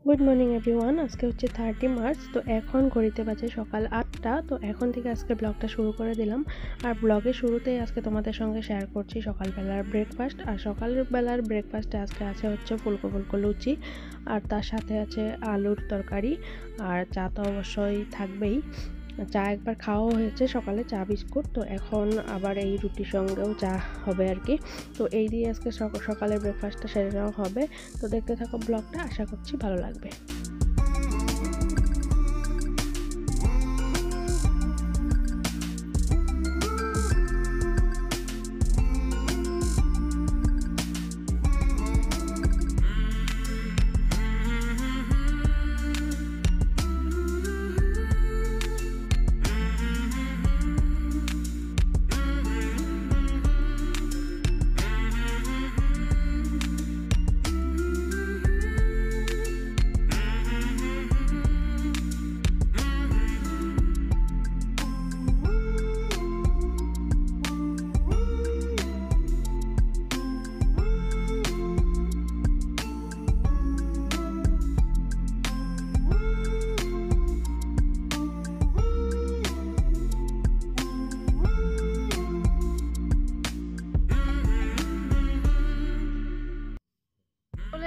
Good morning everyone. আজকে হচ্ছে 30 March. তো এখন ঘড়িতে বাজে সকাল 8টা। তো এখন থেকে আজকে ব্লগটা শুরু করে দিলাম। আর ব্লগের শুরুতেই আজকে তোমাদের সঙ্গে শেয়ার করছি সকালবেলার ব্রেকফাস্ট। আর সকালবেলার ব্রেকফাস্টে আজকে আছে হচ্ছে ফুলকো ফুলকো লুচি, আর তার সাথে আছে আলুর তরকারি, আর চা তো অবশ্যই থাকবেই। চা একবার খাওয়া হয়েছে সকালে, চা বিস্কুট। তো এখন আবার এই রুটির সঙ্গেও চা হবে আর কি। তো এই দিয়ে আজকে সকালের ব্রেকফাস্টটা সেরে নেওয়া হবে। তো দেখতে থাকো ব্লগটা, আশা করছি ভালো লাগবে।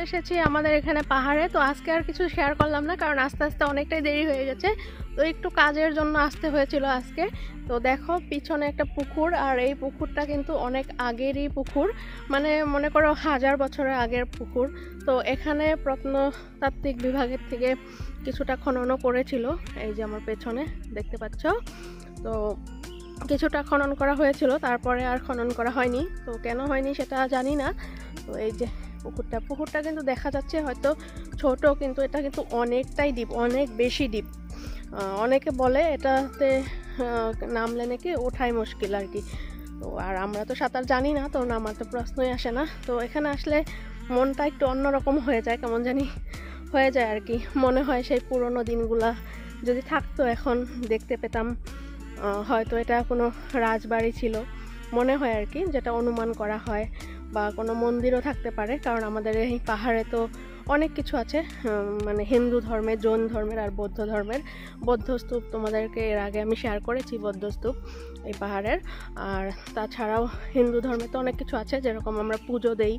এসেছি আমাদের এখানে পাহাড়ে। তো আজকে আর কিছু শেয়ার করলাম না, কারণ আস্তে আস্তে অনেকটাই দেরি হয়ে গেছে। তো একটু কাজের জন্য আসতে হয়েছিল আজকে। তো দেখো পিছনে একটা পুকুর, আর এই পুকুরটা কিন্তু অনেক আগেরই পুকুর, মানে মনে করো 1000 বছরের আগের পুকুর। তো এখানে প্রত্নতাত্ত্বিক বিভাগের থেকে কিছুটা খননও করেছিল, এই যে আমার পেছনে দেখতে পাচ্ছ। তো কিছুটা খনন করা হয়েছিল, তারপরে আর খনন করা হয়নি। তো কেন হয়নি সেটা জানি না। তো এই যে পুকুরটা কিন্তু দেখা যাচ্ছে হয়তো ছোট, কিন্তু এটা কিন্তু অনেকটাই ডিপ, অনেক বেশি ডিপ। অনেকে বলে এটাতে নামলে নাকি ওঠাই মুশকিল আর কি। তো আর আমরা তো সাঁতার জানি না, তো নামার তো প্রশ্নই আসে না। তো এখানে আসলে মনটা একটু অন্যরকম হয়ে যায়, কেমন জানি হয়ে যায় আর কি। মনে হয় সেই পুরনো দিনগুলা যদি থাকতো এখন দেখতে পেতাম। হয়তো এটা কোনো রাজবাড়ি ছিল মনে হয় আর কি, যেটা অনুমান করা হয়, বা কোনো মন্দিরও থাকতে পারে। কারণ আমাদের এই পাহাড়ে তো অনেক কিছু আছে, মানে হিন্দু ধর্মের, জৈন ধর্মের আর বৌদ্ধ ধর্মের। বৌদ্ধ স্তূপ তোমাদেরকে এর আগে আমি শেয়ার করেছি, বৌদ্ধ স্তূপ এই পাহাড়ের। আর তাছাড়াও হিন্দু ধর্মে তো অনেক কিছু আছে, যেরকম আমরা পুজো দেই,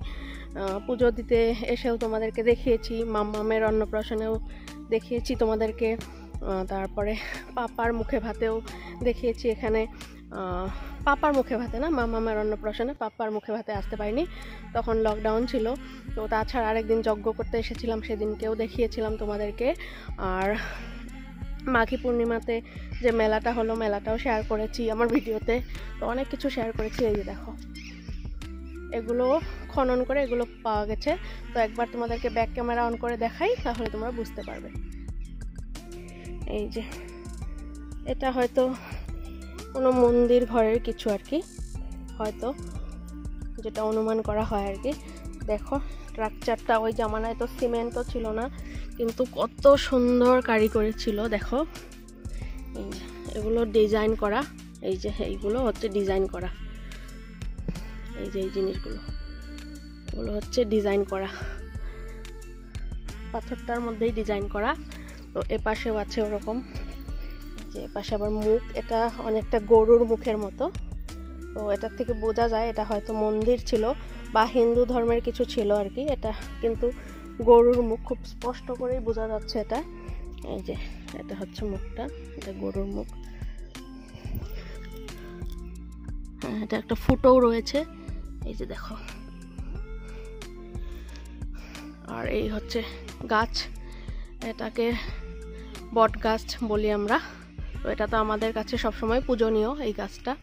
পুজো দিতে এসেও তোমাদেরকে দেখিয়েছি, মাম্মামের অন্নপ্রাশনেও দেখিয়েছি তোমাদেরকে, তারপরে পাপার মুখে ভাতেও দেখিয়েছি। এখানে পাপার মুখে ভাতে না, মামার অন্নপ্রাশনে পাপার মুখে ভাতে আসতে পারিনি, তখন লকডাউন ছিল। তো তাছাড়া আরেকদিন যজ্ঞ করতে এসেছিলাম, সেদিনকেও দেখিয়েছিলাম তোমাদেরকে। আর মাঘী পূর্ণিমাতে যে মেলাটা হলো, মেলাটাও শেয়ার করেছি আমার ভিডিওতে। তো অনেক কিছু শেয়ার করেছি। এই যে দেখো, এগুলো খনন করে এগুলো পাওয়া গেছে। তো একবার তোমাদেরকে ব্যাক ক্যামেরা অন করে দেখাই, তাহলে তোমরা বুঝতে পারবে। এই যে এটা হয়তো কোনো মন্দির ঘরের কিছু আর কি, হয়তো যেটা অনুমান করা হয় আর কি। দেখো স্ট্রাকচারটা, ওই জামানায় তো সিমেন্টও ছিল না, কিন্তু কত সুন্দর কারিগরি ছিল। দেখো এই যে এগুলো ডিজাইন করা, এই যে এইগুলো হচ্ছে ডিজাইন করা, এই যে এই জিনিসগুলো, এগুলো হচ্ছে ডিজাইন করা, পাথরটার মধ্যেই ডিজাইন করা। তো এপাশেও আছে ওরকম, যে পাশে আবার মুখ, এটা অনেকটা গরুর মুখের মতো। তো এটার থেকে বোঝা যায় এটা হয়তো মন্দির ছিল বা হিন্দু ধর্মের কিছু ছিল আর কি। এটা কিন্তু গরুর মুখ, খুব স্পষ্ট করেই বোঝা যাচ্ছে এটা। এই যে এটা হচ্ছে মুখটা, এটা গরুর মুখ। হ্যাঁ, এটা একটা ফুটোও রয়েছে, এই যে দেখো। আর এই হচ্ছে গাছ, এটাকে বট গাছ বলি আমরা। তো এটা তো আমাদের কাছে সবসময় পূজনীয় এই গাছটা।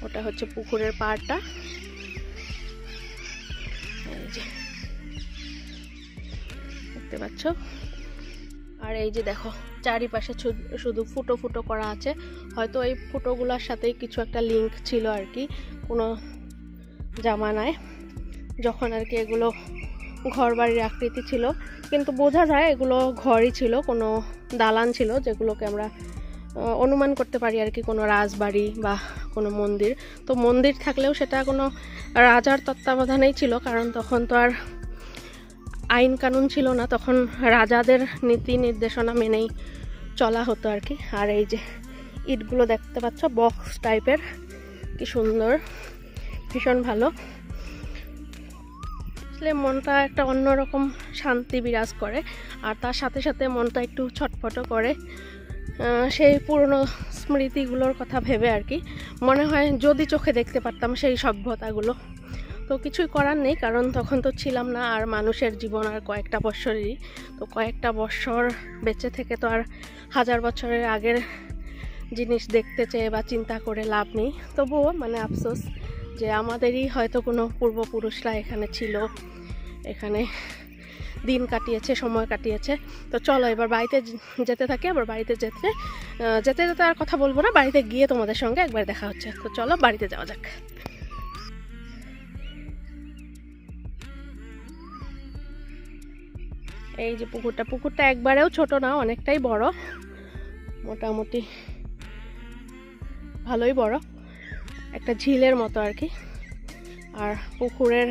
ওটা হচ্ছে পুকুরের পাড়টা, এই যে দেখতে পাচ্ছ। আর এই যে দেখো চারিপাশে শুধু ফুটো ফুটো করা আছে, হয়তো এই ফুটোগুলোর সাথেই কিছু একটা লিঙ্ক ছিল আর কি, কোনো জামানায় যখন আর কি এগুলো ঘর বাড়ির আকৃতি ছিল। কিন্তু বোঝা যায় এগুলো ঘরই ছিল, কোনো দালান ছিল, যেগুলোকে আমরা অনুমান করতে পারি আর কি কোনো রাজবাড়ি বা কোনো মন্দির। তো মন্দির থাকলেও সেটা কোনো রাজার তত্ত্বাবধানেই ছিল, কারণ তখন তো আর আইন কানুন ছিল না, তখন রাজাদের নীতি নির্দেশনা মেনেই চলা হতো আর কি। আর এই যে ইটগুলো দেখতে পাচ্ছ বক্স টাইপের, কি সুন্দর, ভীষণ ভালো। আসলে মনটা একটা অন্যরকম শান্তি বিরাজ করে, আর তার সাথে সাথে মনটা একটু ছটফটও করে সেই পুরনো স্মৃতিগুলোর কথা ভেবে আর কি। মনে হয় যদি চোখে দেখতে পারতাম সেই সভ্যতাগুলো। তো কিছুই করার নেই, কারণ তখন তো ছিলাম না, আর মানুষের জীবন আর কয়েকটা বৎসরেরই, তো কয়েকটা বৎসর বেঁচে থেকে তো আর 1000 বছরের আগের জিনিস দেখতে চেয়ে বা চিন্তা করে লাভ নেই। তবুও মানে আফসোস যে আমাদেরই হয়তো কোনো পূর্বপুরুষরা এখানে ছিল, এখানে দিন কাটিয়েছে, সময় কাটিয়েছে। তো চলো এবার বাড়িতে যেতে থাকি। আবার বাড়িতে যেতে যেতে যেতে আর কথা বলবো না, বাড়িতে গিয়ে তোমাদের সঙ্গে একবার দেখা হচ্ছে। তো চলো বাড়িতে যাওয়া যাক। এই যে পুকুরটা একবারেও ছোট না, অনেকটাই বড়, মোটামুটি ভালোই বড়, একটা ঝিলের মতো আর কি। আর পুকুরের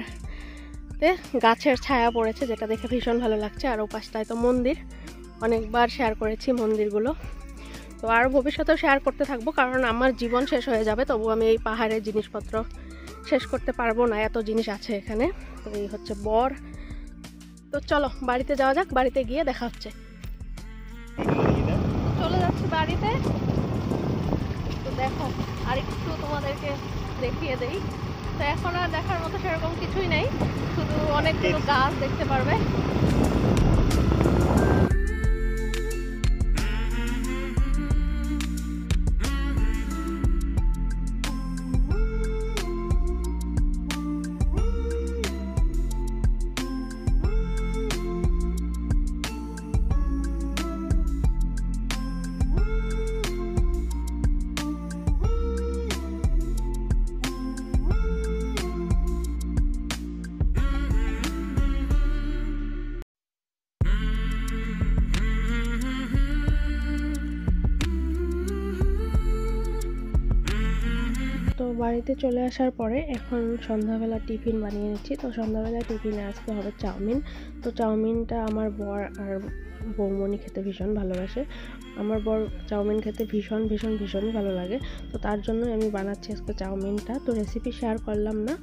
গাছের ছায়া পড়েছে, যেটা দেখে ভীষণ ভালো লাগছে। আর ওপাশটায় তো মন্দির, অনেকবার শেয়ার করেছি মন্দিরগুলো, তো আর ভবিষ্যতেও শেয়ার করতে থাকবো, কারণ আমার জীবন শেষ হয়ে যাবে তবু আমি এই পাহাড়ের জিনিসপত্র শেষ করতে পারবো না, এত জিনিস আছে এখানে। তো এই হচ্ছে বর। তো চলো বাড়িতে যাওয়া যাক, বাড়িতে গিয়ে দেখা হচ্ছে। চলে যাচ্ছি বাড়িতে। তো দেখো আর একটু তোমাদেরকে দেখিয়ে দেই। তো এখন আর দেখার মতো সেরকম কিছুই নেই, শুধু অনেকগুলো গাছ দেখতে পারবে। তো বাড়িতে চলে আসার পরে এখন সন্ধ্যাবেলা টিফিন বানিয়ে নিচ্ছি। তো সন্ধ্যাবেলা টিফিনে আজকে হবে চাউমিন। তো চাউমিনটা আমার বর আর বৌমনি খেতে ভীষণ ভালোবাসে। আমার বর চাউমিন খেতে ভীষণই ভালো লাগে, তো তার জন্য আমি বানাচ্ছি আজকে চাউমিনটা। তো রেসিপি শেয়ার করলাম না।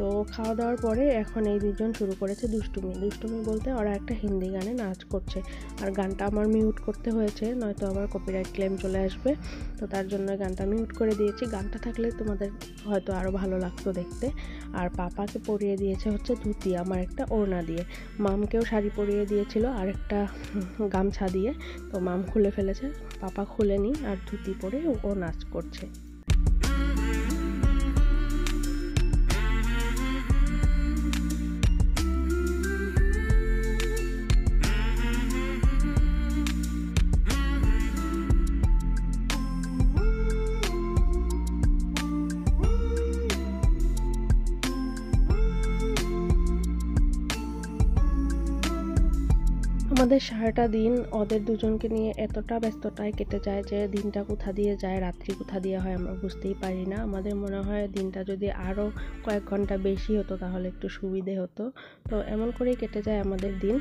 তো খাওয়া দাওয়ার পরে এখন এই দুজন শুরু করেছে দুষ্টুমি বলতে ওরা একটা হিন্দি গানে নাচ করছে, আর গানটা আমার মিউট করতে হয়েছে, নয়তো আমার কপিরাইট ক্লেম চলে আসবে। তো তার জন্য গানটা মিউট করে দিয়েছি। গানটা থাকলে তোমাদের হয়তো আরও ভালো লাগতো দেখতে। আর পাপাকে পরিয়ে দিয়েছে হচ্ছে ধুতি, আমার একটা ওড়না দিয়ে। মামকেও শাড়ি পরিয়ে দিয়েছিল আর একটা গামছা দিয়ে, তো মাম খুলে ফেলেছে, পাপা খুলেনি, আর ধুতি পরে ও নাচ করছে। আমাদের সারাটা দিন ওদের দুজনকে নিয়ে এতটা ব্যস্ততায় কেটে যায় যে দিনটা কোথা দিয়ে যায়, রাত্রি কোথা দিয়ে হয় আমরা বুঝতেই পারি না। আমাদের মনে হয় দিনটা যদি আরও কয়েক ঘন্টা বেশি হতো তাহলে একটু সুবিধে হতো। তো এমন করেই কেটে যায় আমাদের দিন।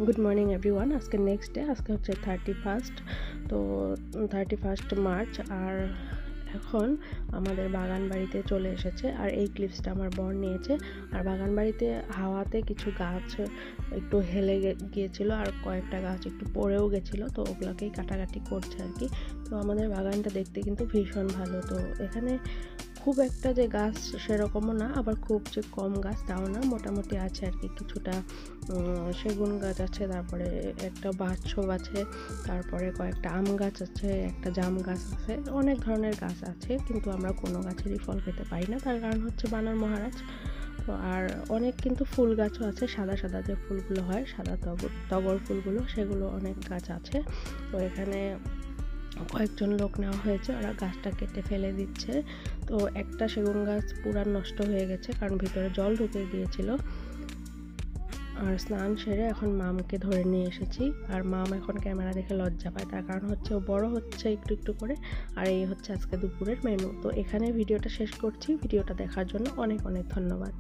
Good morning everyone. আজকে নেক্সট ডে, আজকে হচ্ছে 31st, তো 31 মার্চ। আর এখন আমাদের বাগান বাড়িতে চলে এসেছে, আর এই ক্লিপসটা আমার বর নিয়েছে। আর বাগান বাড়িতে হাওয়াতে কিছু গাছ একটু হেলে গিয়েছিল, আর কয়েকটা গাছ একটু পড়েও গেছিলো, তো ওগুলোকেই কাটাকাটি করছে আর কি। তো আমাদের বাগানটা দেখতে কিন্তু ভীষণ ভালো। তো এখানে খুব একটা যে গাছ সেরকমও না, আবার খুব যে কম গাছ তাও না, মোটামুটি আছে আর কি। কিছুটা সেগুন গাছ আছে, তারপরে একটা বাঁশঝোপ আছে, তারপরে কয়েকটা আম গাছ আছে, একটা জাম গাছ আছে, অনেক ধরনের গাছ আছে, কিন্তু আমরা কোনো গাছেরই ফল খেতে পারি না, তার কারণ হচ্ছে বানর মহারাজ। তো আর অনেক কিন্তু ফুল গাছও আছে, সাদা সাদা যে ফুলগুলো হয়, সাদা টগর ফুলগুলো, সেগুলো অনেক গাছ আছে। তো এখানে কয়েকজন লোক নেওয়া হয়েছে, ওরা গাছটা কেটে ফেলে দিচ্ছে। তো একটা সেগুন গাছ পুরা নষ্ট হয়ে গেছে, কারণ ভিতরে জল ঢুকে গিয়েছিল। আর স্নান সেরে এখন মামকে ধরে নিয়ে এসেছি, আর মাম এখন ক্যামেরা দেখে লজ্জা পায়, তার কারণ হচ্ছে ও বড় হচ্ছে একটু একটু করে। আর এই হচ্ছে আজকে দুপুরের মেনু। তো এখানে ভিডিওটা শেষ করছি। ভিডিওটা দেখার জন্য অনেক ধন্যবাদ।